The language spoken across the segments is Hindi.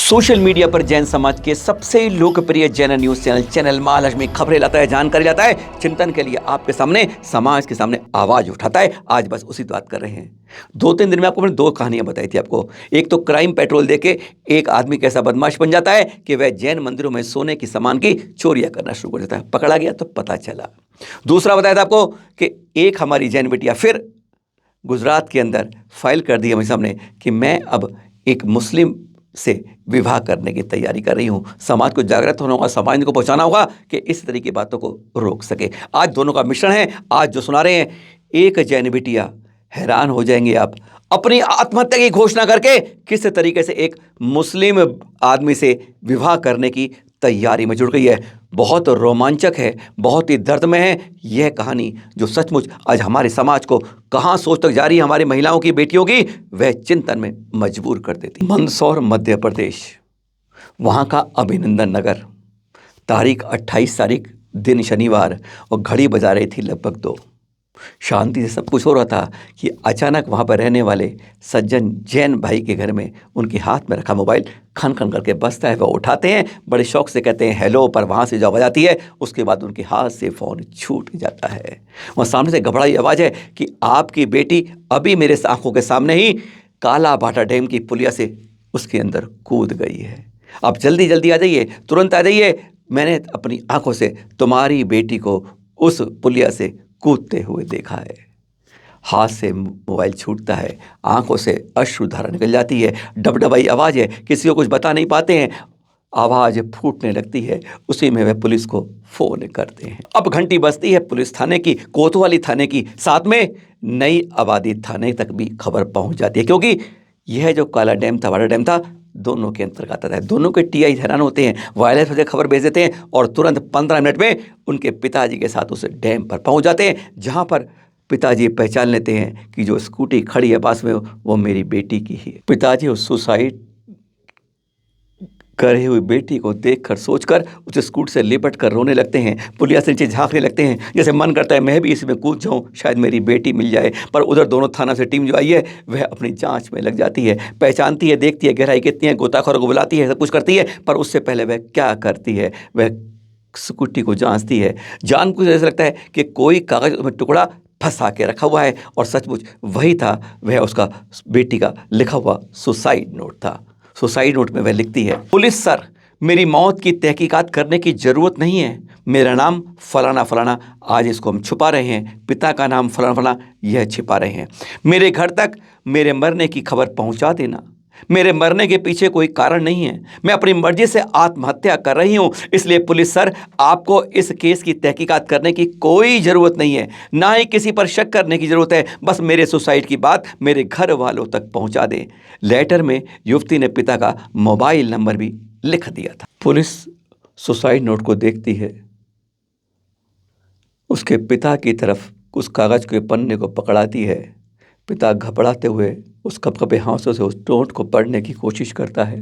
सोशल मीडिया पर जैन समाज के सबसे लोकप्रिय जैन न्यूज चैनल महालक्ष्मी खबरें लाता है, जानकारी लाता है, चिंतन के लिए आपके सामने, समाज के सामने आवाज उठाता है। आज बस उसी बात कर रहे हैं। 2-3 दिन में आपको मैंने 2 कहानियां बताई थी आपको। एक तो क्राइम पेट्रोल देके एक आदमी कैसा बदमाश बन जाता है कि वह जैन मंदिरों में सोने की सामान की चोरियां करना शुरू कर देता है। पकड़ा गया तो पता चला। दूसरा बताया था आपको कि एक हमारी जैन बिटिया फिर गुजरात के अंदर फाइल कर दी हमारे सामने कि मैं अब एक मुस्लिम से विवाह करने की तैयारी कर रही हूं। समाज को जागृत होना होगा, समाज को पहुंचाना होगा कि इस तरह की बातों को रोक सके। आज दोनों का मिश्रण है। आज जो सुना रहे हैं, एक जैन बिटिया, हैरान हो जाएंगे आप, अपनी आत्महत्या की घोषणा करके किस तरीके से एक मुस्लिम आदमी से विवाह करने की तैयारी में जुड़ गई है। बहुत रोमांचक है, बहुत ही दर्दमय है यह कहानी, जो सचमुच आज हमारे समाज को कहां सोच तक जा रही है, हमारी महिलाओं की, बेटियों की, वह चिंतन में मजबूर कर देती। मंदसौर मध्य प्रदेश, वहां का अभिनंदन नगर, तारीख 28 तारीख, दिन शनिवार, और घड़ी बजा रही थी लगभग 2। शांति से सब कुछ हो रहा था कि अचानक वहाँ पर रहने वाले सज्जन जैन भाई के घर में उनके हाथ में रखा मोबाइल खन खन करके बजता है। वह उठाते हैं, बड़े शौक से कहते हैं हेलो, पर वहाँ से जो आवाज़ आती है उसके बाद उनके हाथ से फ़ोन छूट जाता है। वहाँ सामने से घबराई आवाज़ है कि आपकी बेटी अभी मेरे आंखों के सामने ही काला भाटा डैम की पुलिया से उसके अंदर कूद गई है। आप जल्दी जल्दी आ जाइए, तुरंत आ जाइए, मैंने अपनी आंखों से तुम्हारी बेटी को उस पुलिया से कूदते हुए देखा है। हाथ से मोबाइल छूटता है, आंखों से अश्रुधारा निकल जाती है, डबडबाई आवाज़ है, किसी को कुछ बता नहीं पाते हैं, आवाज़ फूटने लगती है। उसी में वे पुलिस को फ़ोन करते हैं। अब घंटी बजती है पुलिस थाने की, कोतवाली थाने की, साथ में नई आबादी थाने तक भी खबर पहुंच जाती है, क्योंकि यह जो काला डैम था, बड़ा डैम था, दोनों के अंतर्गत आता है। दोनों के टीआई हैरान होते हैं, वायरलेस से खबर भेज देते हैं और तुरंत 15 मिनट में उनके पिताजी के साथ उस डैम पर पहुंच जाते हैं, जहां पर पिताजी पहचान लेते हैं कि जो स्कूटी खड़ी है पास में वो मेरी बेटी की ही है। पिताजी उस सुसाइड करे हुई बेटी को देखकर, सोचकर उस स्कूटर से लिपट कर रोने लगते हैं, पुलिया से नीचे झांकने लगते हैं, जैसे मन करता है मैं भी इसमें कूद जाऊं, शायद मेरी बेटी मिल जाए। पर उधर दोनों थाना से टीम जो आई है वह अपनी जांच में लग जाती है, पहचानती है, देखती है गहराई कितनी है, गोताखोरों को बुलाती है, सब कुछ करती है। पर उससे पहले वह क्या करती है, वह स्कूटी को जांचती है। जान कुछ ऐसा लगता है कि कोई कागज में टुकड़ा फंसा के रखा हुआ है, और सचमुच वही था, वह उसका बेटी का लिखा हुआ सुसाइड नोट था। सुसाइड नोट में वह लिखती है, पुलिस सर, मेरी मौत की तहकीकात करने की ज़रूरत नहीं है, मेरा नाम फलाना फलाना, आज इसको हम छुपा रहे हैं, पिता का नाम फलाना फलाना यह छिपा रहे हैं, मेरे घर तक मेरे मरने की खबर पहुंचा देना, मेरे मरने के पीछे कोई कारण नहीं है, मैं अपनी मर्जी से आत्महत्या कर रही हूं, इसलिए पुलिस सर आपको इस केस की तहकीकात करने की कोई ज़रूरत नहीं है, ना ही किसी पर शक करने की ज़रूरत है, बस मेरे सुसाइड की बात मेरे घर वालों तक पहुंचा दें। लेटर में युवती ने पिता का मोबाइल नंबर भी लिख दिया था। पुलिस सुसाइड नोट को देखती है, उसके पिता की तरफ उस कागज़ के पन्ने को पकड़ाती है। पिता घबराते हुए उस कपकपे हाथों से उस नोट को पढ़ने की कोशिश करता है।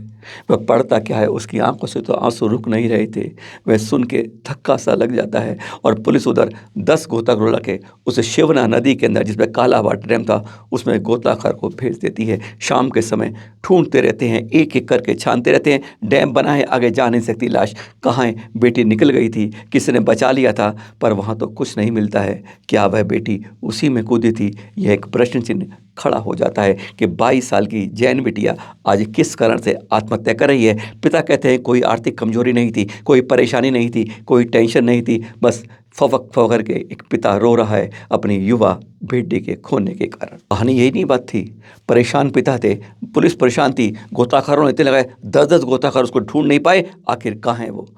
वह पढ़ता क्या है, उसकी आंखों से तो आंसू रुक नहीं रहे थे। वह सुन के धक्का सा लग जाता है, और पुलिस उधर 10 गोताखोर लगे उस शिवना नदी के अंदर, जिसमें काला भाटा डैम था, उसमें गोताखोर को भेज देती है। शाम के समय ढूंढते रहते हैं, एक एक करके छानते रहते हैं। डैम बना है, आगे जा नहीं सकती लाश, कहाँ है, बेटी निकल गई थी, किसी ने बचा लिया था, पर वहाँ तो कुछ नहीं मिलता है। क्या वह बेटी उसी में कूदी थी? यह एक प्रश्न चिन्ह खड़ा हो जाता है कि 22 साल की जैन बिटिया आज किस कारण से आत्महत्या कर रही है। पिता कहते हैं कोई आर्थिक कमजोरी नहीं थी, कोई परेशानी नहीं थी, कोई टेंशन नहीं थी, बस फवक फवकर के एक पिता रो रहा है अपनी युवा बेटी के खोने के कारण। कहानी यही नहीं बात थी, परेशान पिता थे, पुलिस परेशान थी, गोताखोरों ने इतने लगाए, 10-10 गोताखोर उसको ढूंढ नहीं पाए, आखिर कहाँ है वो।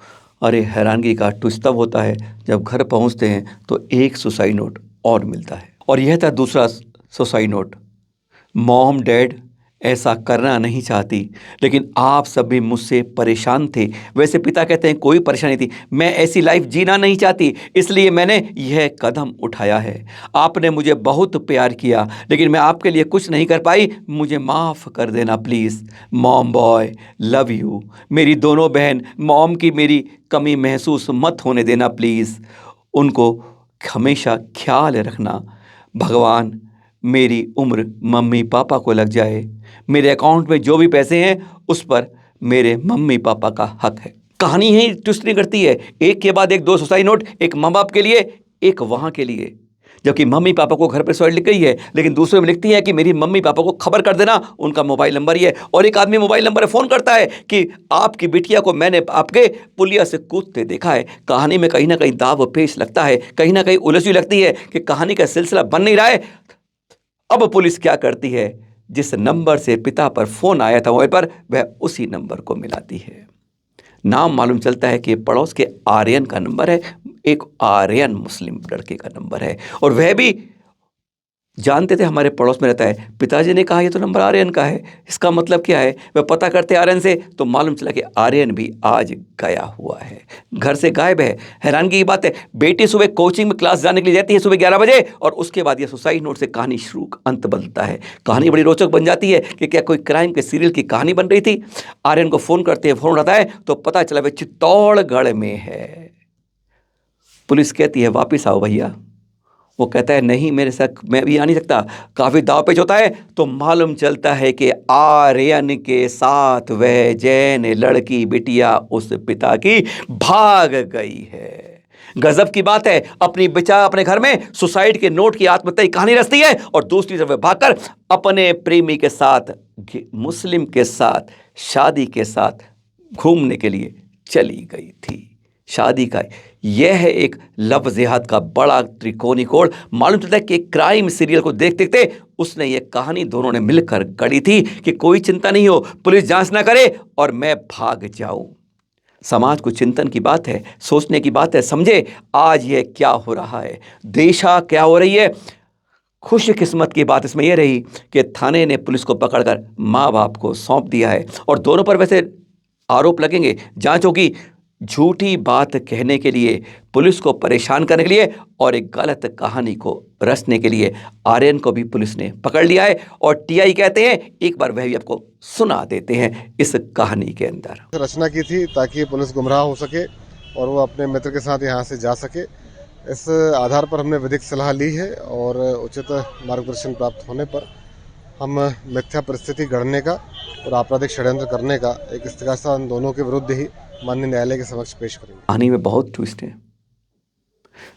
अरे हैरानगी का ट्विस्ट तब होता है जब घर पहुँचते हैं तो एक सुसाइड नोट और मिलता है, और यह था दूसरा सुसाइड नोट। मॉम डैड ऐसा करना नहीं चाहती, लेकिन आप सभी मुझसे परेशान थे। वैसे पिता कहते हैं कोई परेशानी थी, मैं ऐसी लाइफ जीना नहीं चाहती, इसलिए मैंने यह कदम उठाया है। आपने मुझे बहुत प्यार किया, लेकिन मैं आपके लिए कुछ नहीं कर पाई, मुझे माफ़ कर देना please. Mom boy love you. मेरी दोनों बहन, मॉम की मेरी कमी महसूस मत होने देना प्लीज़, उनको हमेशा ख्याल रखना। भगवान मेरी उम्र मम्मी पापा को लग जाए, मेरे अकाउंट में जो भी पैसे हैं उस पर मेरे मम्मी पापा का हक है। कहानी ही ट्विस्ट नहीं करती है, एक के बाद एक दो सुसाइड नोट, एक माँ बाप के लिए, एक वहां के लिए। जबकि मम्मी पापा को घर पर सुसाइड लिख गई है, लेकिन दूसरे में लिखती है कि मेरी मम्मी पापा को खबर कर देना, उनका मोबाइल नंबर ही है। और एक आदमी मोबाइल नंबर फोन करता है कि आपकी बिटिया को मैंने आपके पुलिया से कूदते देखा है। कहानी में कहीं ना कहीं दाव पेश लगता है, कहीं ना कहीं उलझी लगती है कि कहानी का सिलसिला बन नहीं रहा है। अब पुलिस क्या करती है, जिस नंबर से पिता पर फोन आया था मोबाइल पर, वह उसी नंबर को मिलाती है। नाम मालूम चलता है कि पड़ोस के आर्यन का नंबर है, एक आर्यन मुस्लिम लड़के का नंबर है। और वह भी जानते थे हमारे पड़ोस में रहता है। पिताजी ने कहा ये तो नंबर आर्यन का है, इसका मतलब क्या है। वह पता करते आर्यन से तो मालूम चला कि आर्यन भी आज गया हुआ है, घर से गायब है। हैरानगी की बात है, बेटी सुबह कोचिंग में क्लास जाने के लिए जाती है सुबह 11 बजे, और उसके बाद यह सुसाइड नोट से कहानी शुरू अंत बनता है। कहानी बड़ी रोचक बन जाती है कि क्या कोई क्राइम के सीरियल की कहानी बन रही थी। आर्यन को फोन करते हैं, फोन उठाता है तो पता चला वह चित्तौड़गढ़ में है। पुलिस कहती है वापिस आओ भैया। वो कहता है नहीं, मेरे साथ मैं भी आ नहीं सकता। काफ़ी दाव पेच होता है तो मालूम चलता है कि आर्यन के साथ वह जैन लड़की बिटिया उस पिता की भाग गई है। गजब की बात है, अपनी बिचा अपने घर में सुसाइड के नोट की आत्महत्या की कहानी रचती है, और दूसरी तरफ भागकर अपने प्रेमी के साथ, मुस्लिम के साथ, शादी के साथ घूमने के लिए चली गई थी। शादी का यह एक लव जिहाद का बड़ा त्रिकोणी कोण। मालूम चलता है कि क्राइम सीरियल को देखते देखते उसने ये कहानी दोनों ने मिलकर गढ़ी थी कि कोई चिंता नहीं हो, पुलिस जांच ना करे और मैं भाग जाऊं। समाज को चिंतन की बात है, सोचने की बात है। समझे आज ये क्या हो रहा है, देशा क्या हो रही है। खुश किस्मत की बात इसमें यह रही कि थाने ने पुलिस को पकड़कर माँ बाप को सौंप दिया है, और दोनों पर वैसे आरोप लगेंगे, जांच होगी। झूठी बात कहने के लिए, पुलिस को परेशान करने के लिए और एक गलत कहानी को रचने के लिए आर्यन को भी पुलिस ने पकड़ लिया है। और टीआई कहते हैं, एक बार वह भी आपको सुना देते हैं इस कहानी के अंदर। रचना की थी ताकि पुलिस गुमराह हो सके और वो अपने मित्र के साथ यहाँ से जा सके। इस आधार पर हमने विधिक सलाह ली है और उचित मार्गदर्शन प्राप्त होने पर हम मिथ्या परिस्थिति गढ़ने का और आपराधिक षड्यंत्र करने का एक इस्तिगासा उन दोनों के विरुद्ध ही माननीय न्यायालय के समक्ष पेश करेंगे। कहानी में बहुत ट्विस्ट है।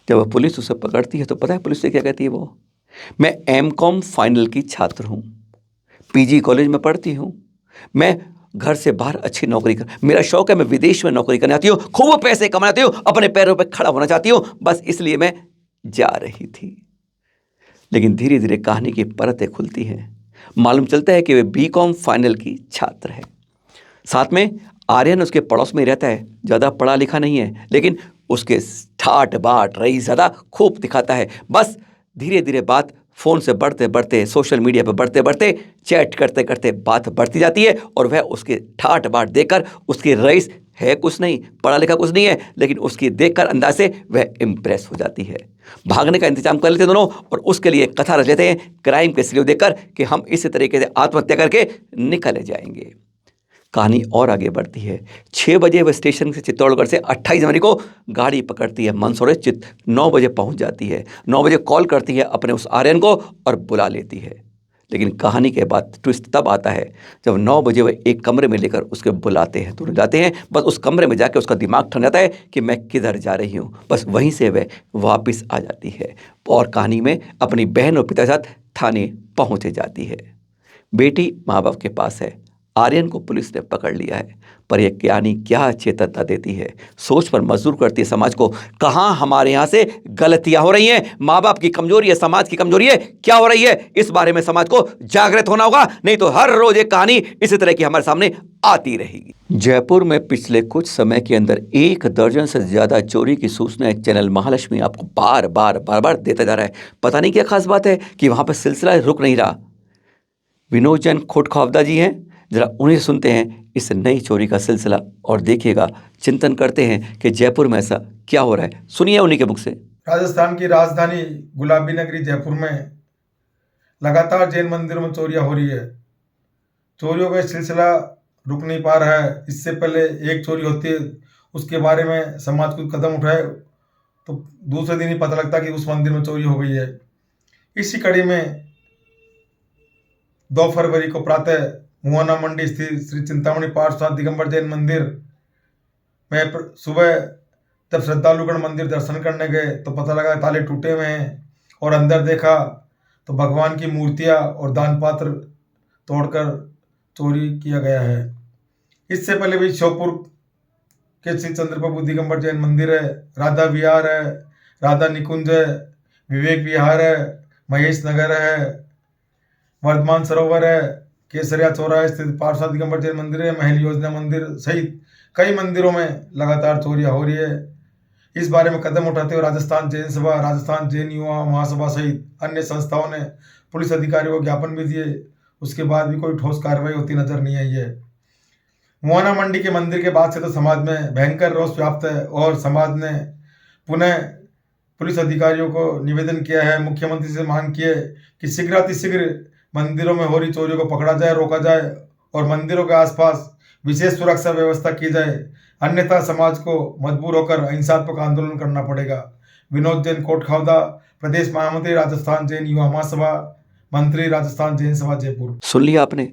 जब पुलिस उसे पकड़ती है तो पता है पुलिस से क्या कहती है वो, मैं एमकॉम फाइनल की छात्र हूँ, पीजी कॉलेज में पढ़ती हूँ, मैं घर से बाहर अच्छी नौकरी कर, मेरा शौक है मैं विदेश में नौकरी करना चाहती हूँ, खूब पैसे कमाना चाहती हूँ, अपने पैरों पर खड़ा होना चाहती हूँ, बस इसलिए मैं जा रही थी। लेकिन धीरे धीरे कहानी की परतें खुलती हैं। मालूम चलता है कि वे बीकॉम फाइनल की छात्र है। साथ में आर्यन उसके पड़ोस में रहता है, ज़्यादा पढ़ा लिखा नहीं है, लेकिन उसके ठाट बाट रईस ज़्यादा खूब दिखाता है। बस धीरे धीरे बात फ़ोन से बढ़ते बढ़ते, सोशल मीडिया पर बढ़ते बढ़ते, चैट करते करते बात बढ़ती जाती है, और वह उसके ठाट बाट देखकर, उसके रईस है कुछ नहीं, पढ़ा लिखा कुछ नहीं है, लेकिन उसकी देखकर अंदाज से वह इम्प्रेस हो जाती है। भागने का इंतजाम कर लेते दोनों, और उसके लिए कथा रच लेते हैं क्राइम के सीरियल देखकर कि हम इसी तरीके से आत्महत्या करके निकल जाएंगे। कहानी और आगे बढ़ती है। 6 बजे वह स्टेशन से चित्तौड़गढ़ से 28 जनवरी को गाड़ी पकड़ती है, मंदसौर 9 बजे पहुंच जाती है। 9 बजे कॉल करती है अपने उस आर्यन को और बुला लेती है। लेकिन कहानी के बाद ट्विस्ट तब आता है जब 9 बजे वह एक कमरे में लेकर उसके बुलाते हैं, दोनों जाते हैं। बस उस कमरे में जाके उसका दिमाग ठन जाता है कि मैं किधर जा रही हूँ। बस वहीं से वह वापस आ जाती है और कहानी में अपनी बहन और पिता के साथ थाने पहुँच जाती है। बेटी माँ बाप के पास है, आर्यन को पुलिस ने पकड़ लिया है, पर यह कहानी क्या चेतावनी देती है, सोच पर मजबूर करती है समाज को। कहाँ हमारे यहाँ से गलतियां हो रही हैं, माँ बाप की कमजोरी है, समाज की कमजोरी है, क्या हो रही है, इस बारे में समाज को जागृत होना होगा, नहीं तो हर रोज एक कहानी इसी तरह की हमारे सामने आती रहेगी। जयपुर में पिछले कुछ समय के अंदर 1 दर्जन से ज्यादा चोरी की सूचनाएं चैनल महालक्ष्मी आपको बार बार देता जा रहा है। पता नहीं क्या खास बात है कि वहां पर सिलसिला रुक नहीं रहा। विनोद जैन खोटखौफदा जी हैं, जरा उन्हें सुनते हैं इस नई चोरी का सिलसिला और देखिएगा, चिंतन करते हैं कि जयपुर में ऐसा क्या हो रहा है। सुनिए उन्हीं के मुख से। राजस्थान की राजधानी गुलाबी नगरी जयपुर में लगातार जैन मंदिरों में चोरियां हो रही है। चोरियों का सिलसिला रुक नहीं पा रहा है। इससे पहले एक चोरी होती है, उसके बारे में समाज को कदम उठाए तो दूसरे दिन ही पता लगता कि उस मंदिर में चोरी हो गई है। इसी कड़ी में 2 फरवरी को प्रातः मुआना मंडी स्थित श्री चिंतामणि पार्श्वनाथ दिगंबर जैन मंदिर में सुबह जब श्रद्धालुगण मंदिर दर्शन करने गए तो पता लगा ताले टूटे हुए हैं और अंदर देखा तो भगवान की मूर्तियां और दान पात्र तोड़कर चोरी किया गया है। इससे पहले भी श्योपुर के श्री चंद्रप्रभु दिगंबर जैन मंदिर है, राधा विहार है, राधा निकुंज है, विवेक विहार है, महेश नगर है, वर्धमान सरोवर है, केसरिया चौराहे स्थित पार्श्वनाथ दिगंबर जैन मंदिर है, महल योजना मंदिर सहित कई मंदिरों में लगातार चोरियां हो रही है। इस बारे में कदम उठाते हुए राजस्थान जैन सभा, राजस्थान जैन युवा महासभा सहित अन्य संस्थाओं ने पुलिस अधिकारियों को ज्ञापन भी दिए, उसके बाद भी कोई ठोस कार्रवाई होती नजर नहीं आई है। मुआना मंडी के मंदिर के बाद से तो समाज में भयंकर रोष व्याप्त है और समाज ने पुनः पुलिस अधिकारियों को निवेदन किया है, मुख्यमंत्री से मांग की है कि शीघ्रातिशीघ्र मंदिरों में हो रही चोरियों को पकड़ा जाए, रोका जाए और मंदिरों के आसपास विशेष सुरक्षा व्यवस्था की जाए, अन्यथा समाज को मजबूर होकर अहिंसात्मक आंदोलन करना पड़ेगा। विनोद जैन कोटखावदा, प्रदेश महामंत्री राजस्थान जैन युवा महासभा, मंत्री राजस्थान जैन सभा जयपुर। सुन लिया आपने,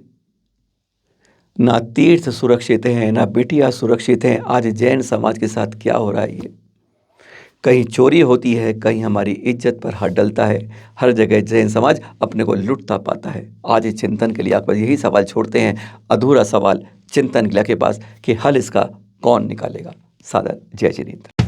ना तीर्थ सुरक्षित हैं, ना बिटिया सुरक्षित हैं। आज जैन समाज के साथ क्या हो रहा है ये? कहीं चोरी होती है, कहीं हमारी इज्जत पर हाथ डलता है। हर जगह जैन समाज अपने को लुटता पाता है। आज इस चिंतन के लिए आप यही सवाल छोड़ते हैं, अधूरा सवाल चिंतन के पास कि हल इसका कौन निकालेगा। सादर जय श्री हिंद।